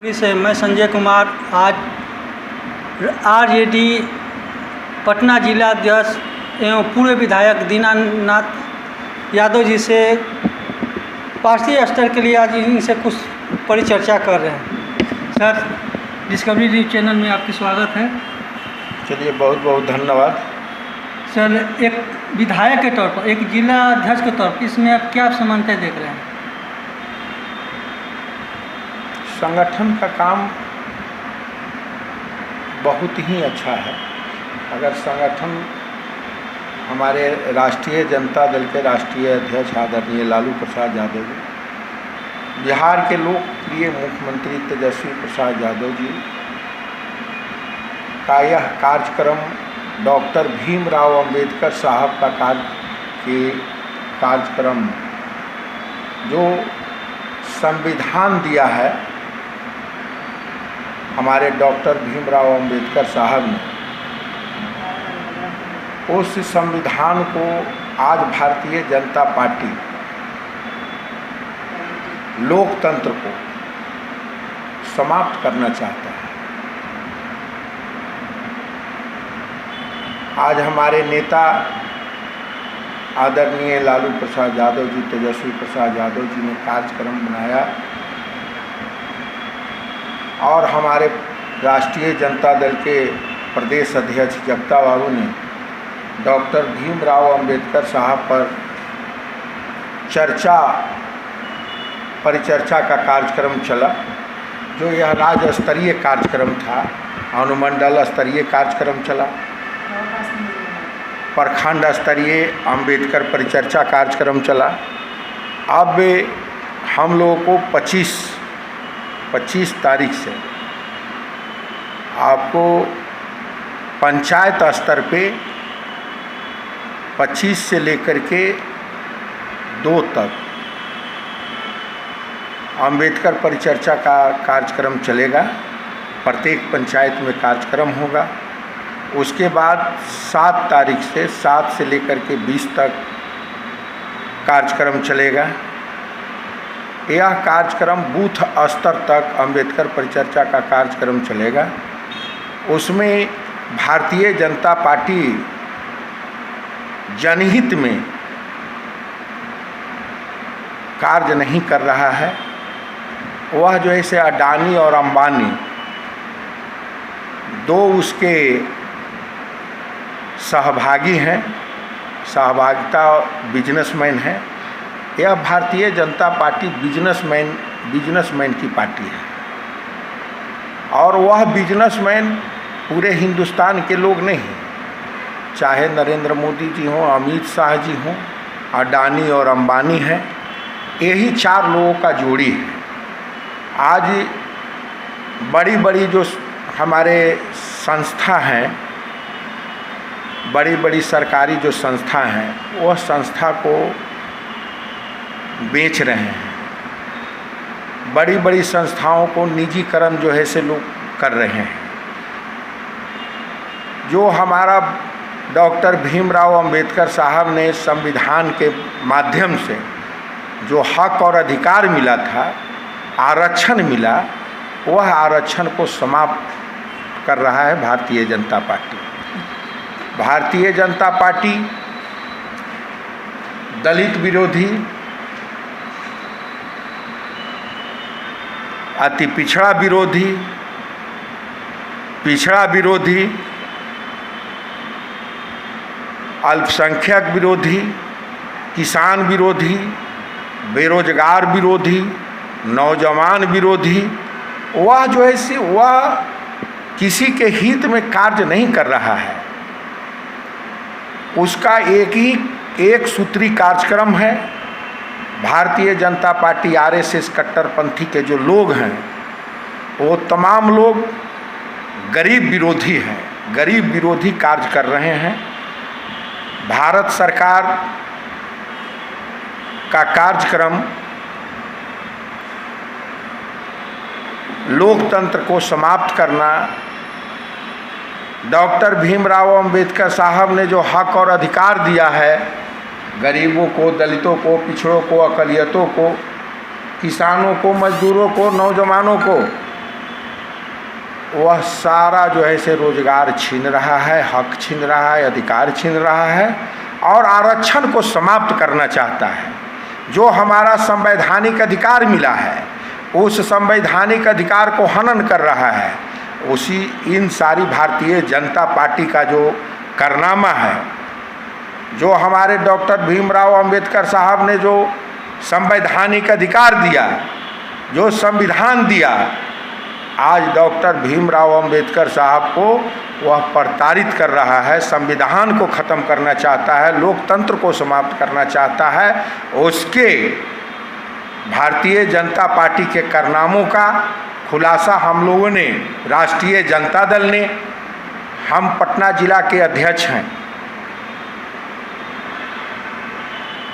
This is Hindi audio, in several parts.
से मैं संजय कुमार आज आरजेडी पटना जिला अध्यक्ष एवं पूर्व विधायक दीनानाथ यादव जी से पार्टी स्तर के लिए आज इनसे कुछ परिचर्चा कर रहे हैं। सर, डिस्कवरी न्यूज़ चैनल में आपकी स्वागत है। चलिए, बहुत बहुत धन्यवाद। सर, एक विधायक के तौर पर, एक जिला अध्यक्ष के तौर पर इसमें आप क्या समानता देख रहे हैं? संगठन का काम बहुत ही अच्छा है। अगर संगठन हमारे राष्ट्रीय जनता दल के राष्ट्रीय अध्यक्ष आदरणीय लालू प्रसाद यादव जी, बिहार के लोकप्रिय मुख्यमंत्री तेजस्वी प्रसाद यादव जी का यह कार्यक्रम डॉक्टर भीमराव अंबेडकर साहब का कार्यक्रम जो संविधान दिया है हमारे डॉक्टर भीमराव अंबेडकर साहब ने, उस संविधान को आज भारतीय जनता पार्टी लोकतंत्र को समाप्त करना चाहता है। आज हमारे नेता आदरणीय लालू प्रसाद यादव जी, तेजस्वी प्रसाद यादव जी ने कार्यक्रम बनाया और हमारे राष्ट्रीय जनता दल के प्रदेश अध्यक्ष जगता बाबू ने डॉक्टर भीमराव अंबेडकर साहब पर परिचर्चा का कार्यक्रम चला, जो यह राज्य स्तरीय कार्यक्रम था। अनुमंडल स्तरीय कार्यक्रम चला, प्रखंड स्तरीय अंबेडकर परिचर्चा कार्यक्रम चला। अब हम लोगों को 25 तारीख से आपको पंचायत स्तर पे 25 से लेकर के 2 तक अंबेडकर परिचर्चा का कार्यक्रम चलेगा। प्रत्येक पंचायत में कार्यक्रम होगा। उसके बाद 7 तारीख से 7 से लेकर के 20 तक कार्यक्रम चलेगा। यह कार्यक्रम बूथ स्तर तक अंबेडकर परिचर्चा का कार्यक्रम चलेगा। उसमें भारतीय जनता पार्टी जनहित में कार्य नहीं कर रहा है। वह जो है से अडानी और अंबानी, 2 उसके सहभागी हैं, सहभागिता बिजनेसमैन हैं। यह भारतीय जनता पार्टी बिजनेसमैन की पार्टी है और वह बिजनेसमैन पूरे हिंदुस्तान के लोग नहीं, चाहे नरेंद्र मोदी जी हों, अमित शाह जी हों, अडानी और अंबानी हैं। यही 4 लोगों का जोड़ी है। आज बड़ी बड़ी जो हमारे संस्था हैं, बड़ी बड़ी सरकारी जो संस्था हैं, वह संस्था को बेच रहे हैं। बड़ी बड़ी संस्थाओं को निजीकरण जो है से लोग कर रहे हैं। जो हमारा डॉक्टर भीमराव अंबेडकर साहब ने संविधान के माध्यम से जो हक और अधिकार मिला था, आरक्षण मिला, वह आरक्षण को समाप्त कर रहा है भारतीय जनता पार्टी। भारतीय जनता पार्टी दलित विरोधी, अति पिछड़ा विरोधी, पिछड़ा विरोधी, अल्पसंख्यक विरोधी, किसान विरोधी, बेरोजगार विरोधी, नौजवान विरोधी, वह जो है से वह किसी के हित में कार्य नहीं कर रहा है। उसका एक सूत्री कार्यक्रम है। भारतीय जनता पार्टी आरएसएस कट्टरपंथी के जो लोग हैं, वो तमाम लोग गरीब विरोधी हैं, गरीब विरोधी कार्य कर रहे हैं। भारत सरकार का कार्यक्रम लोकतंत्र को समाप्त करना, डॉक्टर भीमराव अंबेडकर साहब ने जो हक और अधिकार दिया है गरीबों को, दलितों को, पिछड़ों को, अकलियतों को, किसानों को, मजदूरों को, नौजवानों को, वह सारा जो है से रोजगार छीन रहा है, हक छीन रहा है, अधिकार छीन रहा है और आरक्षण को समाप्त करना चाहता है। जो हमारा संवैधानिक अधिकार मिला है उस संवैधानिक अधिकार को हनन कर रहा है। उसी इन सारी भारतीय जनता पार्टी का जो कारनामा है, जो हमारे डॉक्टर भीमराव अंबेडकर साहब ने जो संवैधानिक अधिकार दिया, जो संविधान दिया, आज डॉक्टर भीमराव अंबेडकर साहब को वह प्रताड़ित कर रहा है, संविधान को ख़त्म करना चाहता है, लोकतंत्र को समाप्त करना चाहता है। उसके भारतीय जनता पार्टी के कारनामों का खुलासा हम लोगों ने, राष्ट्रीय जनता दल ने, हम पटना जिला के अध्यक्ष हैं,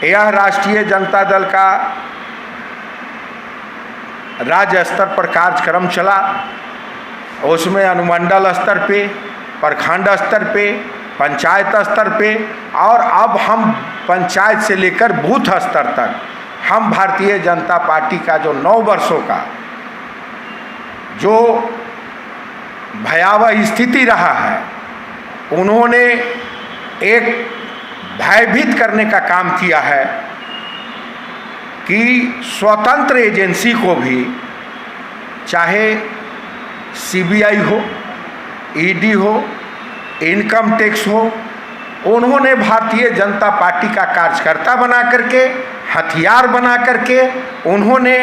यह राष्ट्रीय जनता दल का राज्य स्तर पर कार्यक्रम चला। उसमें अनुमंडल स्तर पे, प्रखंड स्तर पे, पंचायत स्तर पे और अब हम पंचायत से लेकर बूथ स्तर तक हम भारतीय जनता पार्टी का जो 9 वर्षों का जो भयावह स्थिति रहा है, उन्होंने एक भयभीत करने का काम किया है कि स्वतंत्र एजेंसी को भी, चाहे सीबीआई हो, ईडी हो, इनकम टैक्स हो, उन्होंने भारतीय जनता पार्टी का कार्यकर्ता बना करके, हथियार बना करके उन्होंने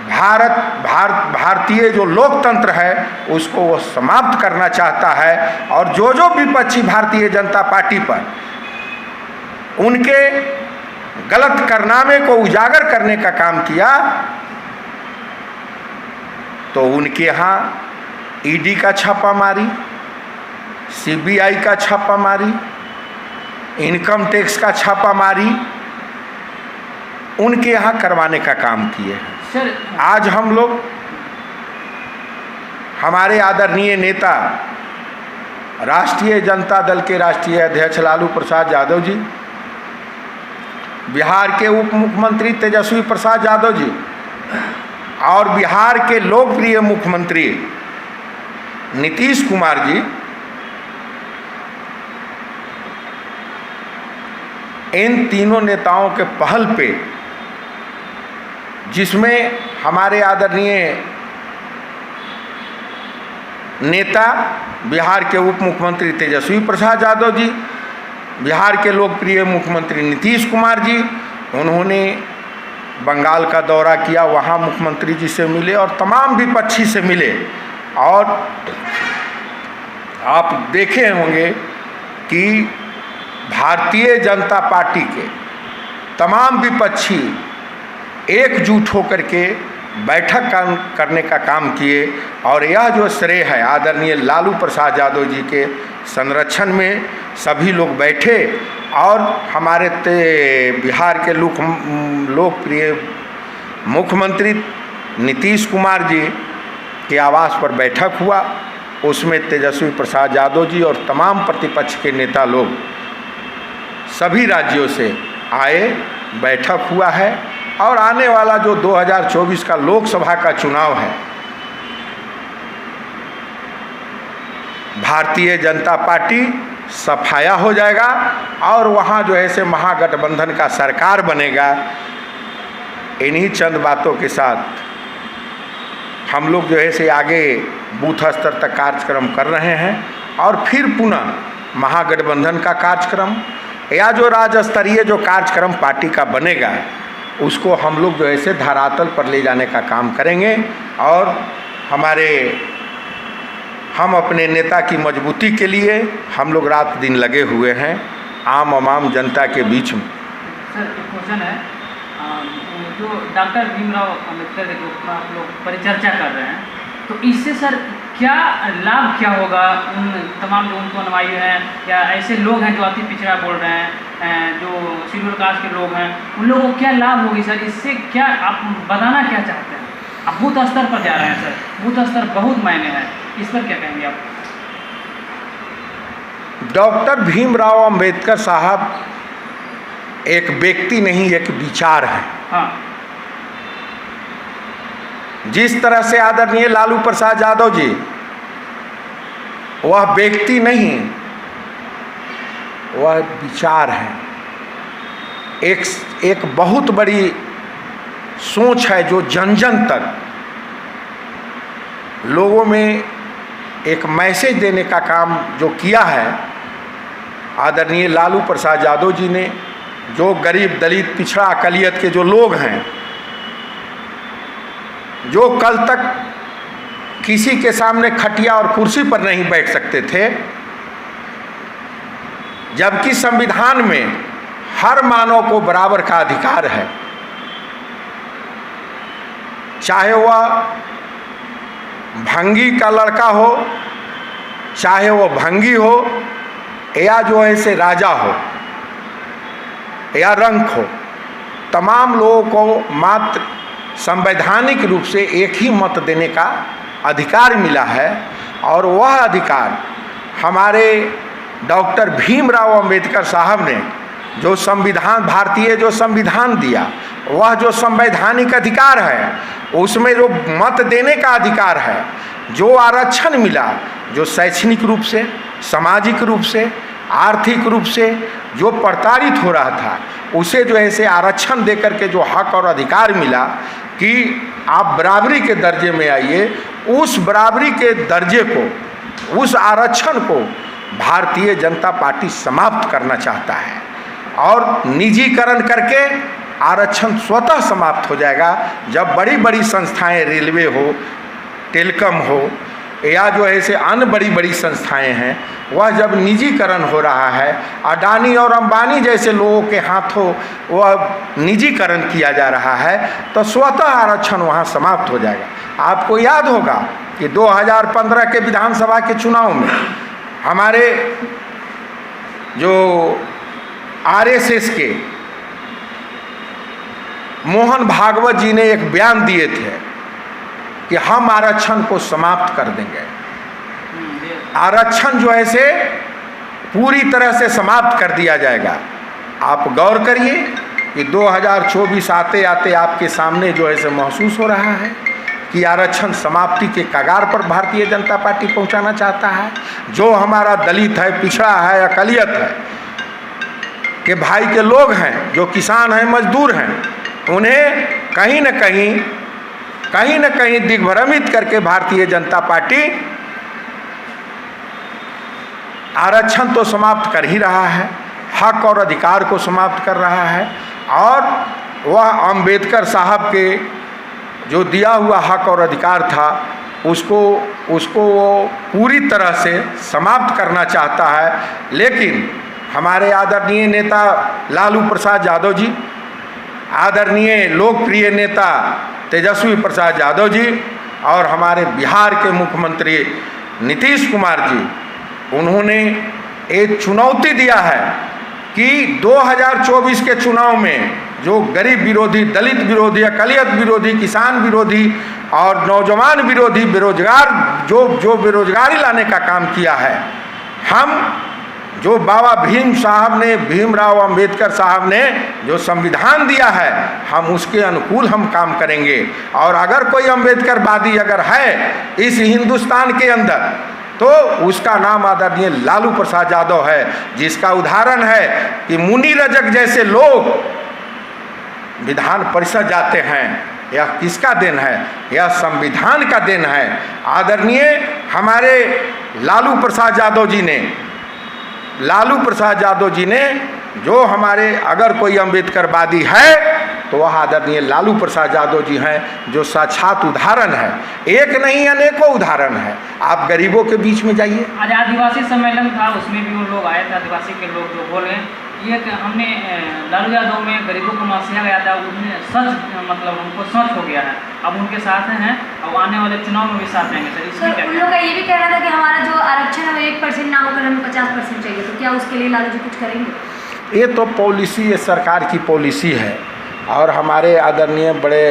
भारतीय जो लोकतंत्र है उसको वो समाप्त करना चाहता है। और जो विपक्षी भारतीय जनता पार्टी पर उनके गलत कारनामे को उजागर करने का काम किया, तो उनके यहाँ ईडी का छापामारी, सीबीआई का छापामारी, इनकम टैक्स का छापामारी उनके यहाँ करवाने का काम किए हैं। सर, आज हम लोग हमारे आदरणीय नेता राष्ट्रीय जनता दल के राष्ट्रीय अध्यक्ष लालू प्रसाद यादव जी, बिहार के उप मुख्यमंत्री तेजस्वी प्रसाद यादव जी और बिहार के लोकप्रिय मुख्यमंत्री नीतीश कुमार जी, इन तीनों नेताओं के पहल पे, जिसमें हमारे आदरणीय नेता बिहार के उप मुख्यमंत्री तेजस्वी प्रसाद यादव जी, बिहार के लोकप्रिय मुख्यमंत्री नीतीश कुमार जी, उन्होंने बंगाल का दौरा किया, वहाँ मुख्यमंत्री जी से मिले और तमाम विपक्षी से मिले। और आप देखे होंगे कि भारतीय जनता पार्टी के तमाम विपक्षी एकजुट होकर के बैठक करने का काम किए। और यह जो श्रेय है आदरणीय लालू प्रसाद यादव जी के संरक्षण में सभी लोग बैठे और हमारे बिहार के लोकप्रिय मुख्यमंत्री नीतीश कुमार जी के आवास पर बैठक हुआ। उसमें तेजस्वी प्रसाद यादव जी और तमाम प्रतिपक्ष के नेता लोग सभी राज्यों से आए, बैठक हुआ है। और आने वाला जो 2024 का लोकसभा का चुनाव है, भारतीय जनता पार्टी सफाया हो जाएगा और वहाँ जो है से महागठबंधन का सरकार बनेगा। इन्हीं चंद बातों के साथ हम लोग जो है से आगे बूथ स्तर तक कार्यक्रम कर रहे हैं और फिर पुनः महागठबंधन का कार्यक्रम या जो राज्य स्तरीय जो कार्यक्रम पार्टी का बनेगा उसको हम लोग जो है से धरातल पर ले जाने का काम करेंगे। और हम अपने नेता की मजबूती के लिए हम लोग रात दिन लगे हुए हैं आम जनता के बीच में। सर, एक क्वेश्चन है, जो डॉक्टर भीमराव अंबेडकर के ऊपर आप लोग परिचर्चा कर रहे हैं, तो इससे सर क्या लाभ क्या होगा उन तमाम जो उनको अनुयायी हैं या ऐसे लोग हैं जो अति पिछड़ा बोल रहे हैं, जो शेड्यूल कास्ट के लोग हैं, उन लोगों को क्या लाभ होगी सर? इससे क्या आप बताना क्या चाहते हैं? आप बूथ स्तर पर जा रहे हैं सर, बूथ स्तर बहुत मायने हैं, इस पर क्या कहेंगे आप? डॉक्टर भीमराव अंबेडकर साहब एक व्यक्ति नहीं, एक विचार है। हाँ, जिस तरह से आदरणीय लालू प्रसाद यादव जी वह व्यक्ति नहीं, वह विचार है, एक बहुत बड़ी सोच है जो जन जन तक लोगों में एक मैसेज देने का काम जो किया है आदरणीय लालू प्रसाद यादव जी ने। जो गरीब दलित पिछड़ा अकलियत के जो लोग हैं, जो कल तक किसी के सामने खटिया और कुर्सी पर नहीं बैठ सकते थे, जबकि संविधान में हर मानव को बराबर का अधिकार है, चाहे वह भंगी का लड़का हो, चाहे वह भंगी हो, या जो है से राजा हो या रंक हो, तमाम लोगों को मात्र संवैधानिक रूप से एक ही मत देने का अधिकार मिला है। और वह अधिकार हमारे डॉक्टर भीमराव अंबेडकर साहब ने जो संविधान, भारतीय जो संविधान दिया, वह जो संवैधानिक अधिकार है, उसमें जो मत देने का अधिकार है, जो आरक्षण मिला, जो शैक्षणिक रूप से, सामाजिक रूप से, आर्थिक रूप से जो प्रताड़ित हो रहा था, उसे जो है से आरक्षण देकर के जो हक और अधिकार मिला कि आप बराबरी के दर्जे में आइए, उस बराबरी के दर्जे को, उस आरक्षण को भारतीय जनता पार्टी समाप्त करना चाहता है। और निजीकरण करके आरक्षण स्वतः समाप्त हो जाएगा जब बड़ी बड़ी संस्थाएं, रेलवे हो, टेलीकॉम हो, या जो है से अन्य बड़ी बड़ी संस्थाएं हैं, वह जब निजीकरण हो रहा है, अडानी और अंबानी जैसे लोगों के हाथों वह निजीकरण किया जा रहा है, तो स्वतः आरक्षण वहाँ समाप्त हो जाएगा। आपको याद होगा कि 2015 के विधानसभा के चुनाव में हमारे जो आरएसएस के मोहन भागवत जी ने एक बयान दिए थे कि हम आरक्षण को समाप्त कर देंगे। आरक्षण जो है से पूरी तरह से समाप्त कर दिया जाएगा। आप गौर करिए कि 2024 आते आते आपके सामने जो है से महसूस हो रहा है कि आरक्षण समाप्ति के कगार पर भारतीय जनता पार्टी पहुंचाना चाहता है। जो हमारा दलित है, पिछड़ा है, अकलियत है के भाई के लोग हैं, जो किसान हैं, मजदूर हैं, उन्हें कहीं न कहीं दिग्भ्रमित करके भारतीय जनता पार्टी आरक्षण तो समाप्त कर ही रहा है, हक और अधिकार को समाप्त कर रहा है। और वह अंबेडकर साहब के जो दिया हुआ हक और अधिकार था, उसको वो पूरी तरह से समाप्त करना चाहता है। लेकिन हमारे आदरणीय नेता लालू प्रसाद यादव जी, आदरणीय लोकप्रिय नेता तेजस्वी प्रसाद यादव जी और हमारे बिहार के मुख्यमंत्री नीतीश कुमार जी, उन्होंने एक चुनौती दिया है कि 2024 के चुनाव में जो गरीब विरोधी, दलित विरोधी, अकलियत विरोधी, किसान विरोधी और नौजवान विरोधी, बेरोजगार जो बेरोजगारी लाने का काम किया है, हम जो बाबा भीमराव अंबेडकर साहब ने जो संविधान दिया है, हम उसके अनुकूल हम काम करेंगे। और अगर कोई अंबेडकरवादी अगर है इस हिंदुस्तान के अंदर, तो उसका नाम आदरणीय लालू प्रसाद यादव है, जिसका उदाहरण है कि मुनि रजक जैसे लोग विधान परिषद जाते हैं। यह किसका देन है? यह संविधान का देन है। आदरणीय हमारे लालू प्रसाद यादव जी ने जो हमारे, अगर कोई अंबेडकरवादी है तो वह आदरणीय लालू प्रसाद यादव जी हैं, जो साक्षात उदाहरण है। एक नहीं अनेकों उदाहरण है। आप गरीबों के बीच में जाइए। आज आदिवासी सम्मेलन था, उसमें भी वो लोग आए थे, आदिवासी के लोग जो बोले ये कि हमने लालू यादव में गरीबों को नसीहा गया था, उनमें सच मतलब उनको सच हो गया है, अब उनके साथ हैं, अब आने वाले चुनाव में भी साथ रहेंगे। सर इसमें क्या? उन लोगों का ये भी कहना था कि हमारा जो आरक्षण है वो 1% ना होकर हमें 50% चाहिए, तो क्या उसके लिए लालू जी कुछ करेंगे? ये तो पॉलिसी, ये सरकार की पॉलिसी है। और हमारे आदरणीय बड़े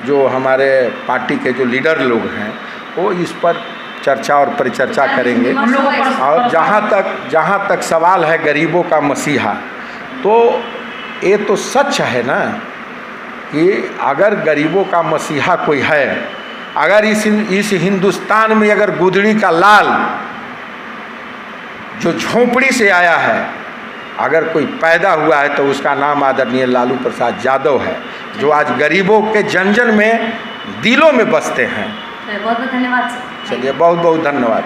जो हमारे पार्टी के जो लीडर लोग हैं, वो इस पर चर्चा और परिचर्चा करेंगे। और जहाँ तक सवाल है गरीबों का मसीहा, तो ये तो सच है ना कि अगर गरीबों का मसीहा कोई है, अगर इस हिंदुस्तान में अगर गुदड़ी का लाल जो झोंपड़ी से आया है, अगर कोई पैदा हुआ है तो उसका नाम आदरणीय लालू प्रसाद यादव है, जो आज गरीबों के जन जन में दिलों में बसते हैं। बहुत बहुत धन्यवाद सर। चलिए, बहुत बहुत धन्यवाद।